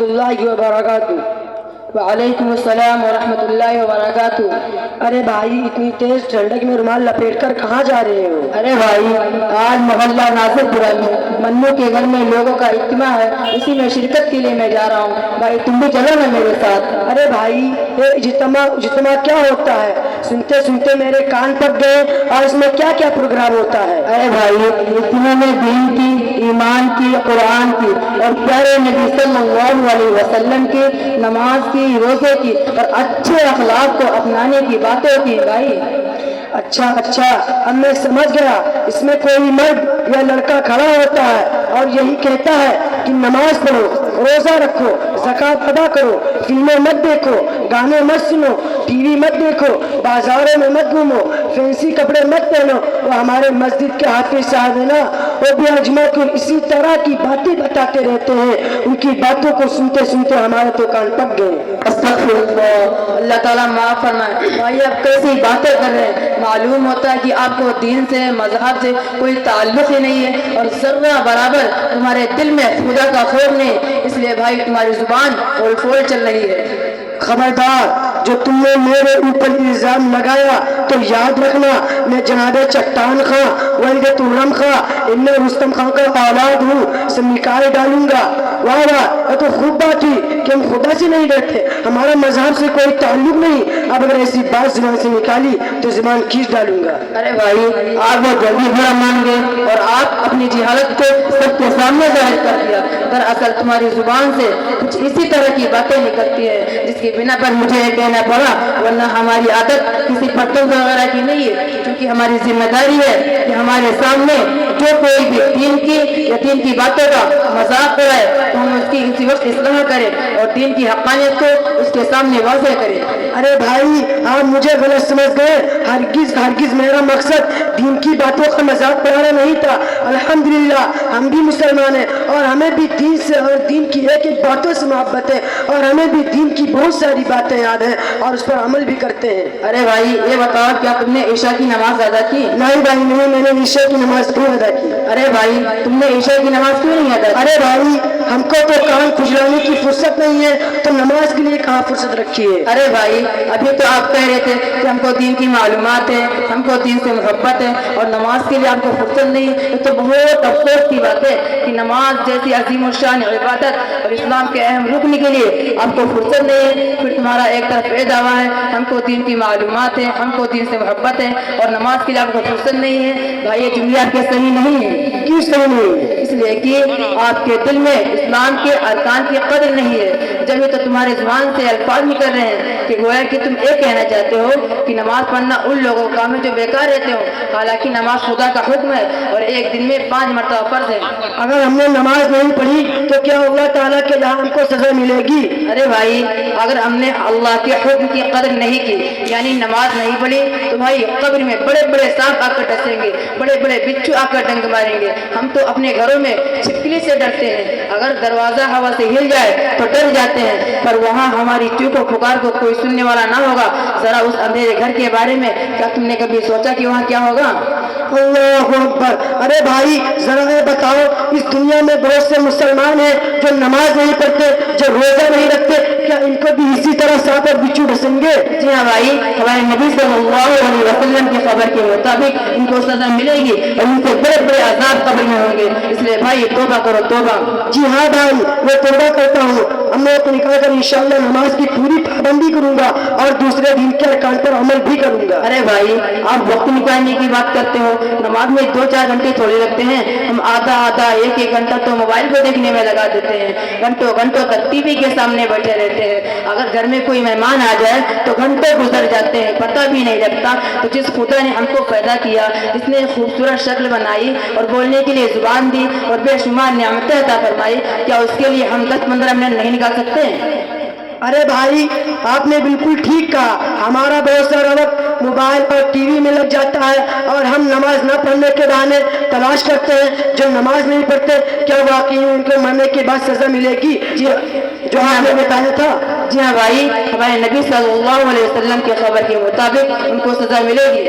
اللہ وبرکاتہ۔ وعلیکم السلام ورحمۃ اللہ وبرکاتہ۔ ارے بھائی اتنی تیز ٹھنڈک میں رومال لپیٹ کر کہاں جا رہے ہو؟ ارے بھائی آج محلہ ناصر پورہ میں منو کے گھر میں لوگوں کا اجتماع ہے، اسی میں شرکت کے لیے میں جا رہا ہوں، بھائی تم بھی چلو نا میرے ساتھ۔ ارے بھائی یہ اجتماع کیا ہوتا ہے؟ سنتے سنتے میرے کان پک گئے، اور اس میں کیا کیا پروگرام ہوتا ہے؟ ارے بھائی اجتماع میں دین کی، ایمان کی، قرآن کی اور پیارے نبی صلی اللہ علیہ وسلم کی، نماز کی، روزے کی اور اچھے اخلاق کو اپنانے کی باتیں ہوتی ہیں بھائی۔ اچھا اب میں سمجھ گیا، اس میں کوئی مرد یا لڑکا کھڑا ہوتا ہے اور یہی کہتا ہے کہ نماز پڑھو، روزہ رکھو، زکوٰۃ ادا کرو، فلمیں مت دیکھو، گانے مت سنو، ٹی وی مت دیکھو، بازاروں میں مت گھومو، فینسی کپڑے مت پہنو۔ وہ ہمارے مسجد کے حافظ صاحب ہے نا، وہ بھی اجماع کو اسی طرح کی باتیں بتاتے رہتے ہیں، ان کی باتوں کو سنتے سنتے ہمارے تو کان پک گئے۔ استغفر اللہ، اللہ تعالیٰ معاف فرمائے۔ بھائی آپ کیسی باتیں کر رہے ہیں؟ معلوم ہوتا ہے کہ آپ کو دین سے، مذہب سے کوئی تعلق ہی نہیں ہے، اور ذرہ برابر تمہارے دل میں خدا کا خوف نہیں، اس لیے بھائی تمہاری زبان پھول پھول چل رہی ہے۔ خبردار، جو تم نے میرے اوپر الزام لگایا تو یاد رکھنا، میں جناب چٹان خاں، ولد ترم خاں، ابن رستم خاں کا اولاد ہوں، سب نکال ڈالوں گا۔ واہ واہ، یہ تو خوب بات ہوئی کہ ہم خدا سے نہیں ڈرتے، ہمارا مذہب سے کوئی تعلق نہیں، اب اگر ایسی بات زبان سے نکالی تو زبان کھینچ ڈالوں گا۔ ارے بھائی آپ وہ جلدی برا مان گئے اور آپ اپنی جہالت کو سب کے سامنے ظاہر کر دیا۔ دراصل تمہاری زبان سے کچھ اسی طرح کی باتیں نکلتی ہیں جس کی بنا پر مجھے یہ کہنا پڑا، ورنہ ہماری عادت کسی پٹوں وغیرہ کی نہیں ہے، کیونکہ ہماری ذمہ داری ہے کہ ہمارے سامنے جو کوئی بھی دین کی یا دین کی باتوں کا مذاق کرائے تو ہم اس کی اسی وقت اصلاح کریں اور دین کی حقانیت کو اس کے سامنے واضح کریں۔ ارے بھائی آپ مجھے غلط سمجھ گئے، ہرگز میرا مقصد دین کی باتوں کا مذاق بنانا نہیں تھا۔ الحمدللہ ہم بھی مسلمان ہیں اور ہمیں بھی دین سے اور دین کی ایک ایک باتوں سے محبت ہے، اور ہمیں بھی دین کی بہت ساری باتیں یاد ہیں اور اس پر عمل بھی کرتے ہیں۔ ارے بھائی یہ بتاؤ کیا تم نے عشاء کی نماز ادا کی؟ نہیں بھائی نہیں، میں نے عشاء کی نماز کیوں ادا کی؟ ارے بھائی تم نے عشاء کی نماز کیوں نہیں ادا کی؟ ارے بھائی ہم کو تو کان کھجلانے کی فرصت نہیں ہے تو نماز کے لیے کہاں فرصت رکھی ہے؟ ارے بھائی ابھی تو آپ کہہ رہے تھے کہ ہم کو دین کی معلومات ہے، ہم کو دین سے محبت ہے اور نماز کے لیے آپ کو فرصت نہیں ہے۔ یہ تو بہت افسوس کی بات ہے کہ نماز جیسی عظیم الشان عبادت اور اسلام کے اہم رکن کے لیے آپ کو فرصت نہیں ہے۔ پھر تمہارا ایک طرف یہ دعویٰ ہے ہم کو دین کی معلومات ہے، ہم کو دین سے محبت ہے اور نماز کے لیے آپ کو فرصت نہیں ہے۔ بھائی یہ جملے آپ کے صحیح نہیں ہے۔ کیوں صحیح نہیں ہے؟ اس لیے کہ آپ کے دل میں اسلام کے ارکان کی قدر نہیں ہے، جب یہ تو تمہارے زبان سے الفاظ نکل رہے ہیں کہ گویا کہ تم یہ کہنا چاہتے ہو کہ نماز پڑھنا ان لوگوں کا کام ہے جو بیکار رہتے ہو، حالانکہ نماز خدا کا حکم ہے اور ایک دن میں 5 مرتبہ فرض ہے۔ اگر ہم نے نماز نہیں پڑھی تو کیا اللہ تعالیٰ کے یہاں ہم کو سزا ملے گی؟ ارے بھائی اگر ہم نے اللہ کے حکم کی قدر نہیں کی یعنی نماز نہیں پڑھی تو بھائی قبر میں بڑے بڑے سانپ آ کر ڈسیں گے، بڑے بڑے بچھو آ کر ڈنگ ماریں گے۔ ہم تو اپنے گھروں میں چھپکلی سے ڈرتے ہیں، اگر دروازہ ہوا سے ہل جائے تو ڈر جاتے ہیں، پر وہاں ہماری چیخ و پکار کو کوئی سننے والا نہ ہوگا۔ ذرا اس اندھیرے گھر کے بارے میں کیا تم نے کبھی سوچا کہ وہاں کیا ہوگا؟ اللہ اکبر! ارے بھائی ذرا یہ بتاؤ، اس دنیا میں بہت سے مسلمان ہیں جو نماز نہیں پڑھتے، جو روزہ نہیں رکھتے، کیا ان کو بھی اسی طرح سانپ اور بچھو ڈسیں گے؟ جی ہاں بھائی، ہمارے نبی صلی اللہ علیہ وسلم کی خبر کے مطابق ان کو سزا ملے گی اور ان سے بڑے بڑے عذاب قبر میں ہوں گے، اس لیے بھائی توبہ کرو توبہ۔ جی ہاں بھائی میں توبہ کرتا ہوں، اب میں تو نکال کر انشاءاللہ نماز کی پوری پابندی کروں گا اور دوسرے دین کے ارکان پر عمل بھی کروں گا۔ ارے بھائی آپ وقت نکالنے کی بات کرتے ہو، نماز میں 2-4 گھنٹے تھوڑے لگتے ہیں، ہم آدھا 1-1 گھنٹہ تو موبائل کو دیکھنے میں لگا دیتے ہیں، گھنٹوں تک ٹی وی کے سامنے بیٹھے رہتے ہیں، اگر گھر میں کوئی مہمان آ جائے تو گھنٹے گزر جاتے ہیں، پتہ بھی نہیں لگتا۔ تو جس خدا نے ہم کو پیدا کیا، جس نے خوبصورت شکل بنائی اور بولنے کے لیے زبان دی اور بے شمار نعمتیں عطا فرمائی، کیا اس کے لیے ہم 10-15 منٹ نہیں نکال سکتے ہیں؟ ارے بھائی آپ نے بالکل ٹھیک کہا، ہمارا بہت سارا وقت موبائل اور ٹی وی میں لگ جاتا ہے اور ہم نماز نہ پڑھنے کے بہانے تلاش کرتے ہیں جو نماز نہیں پڑھتے کیا واقعی ان کو مرنے کے بعد سزا ملے گی؟ جی جو آپ نے بتایا تھا۔ جی ہاں بھائی، ہمارے نبی صلی اللہ علیہ وسلم کی خبر کے مطابق ان کو سزا ملے گی۔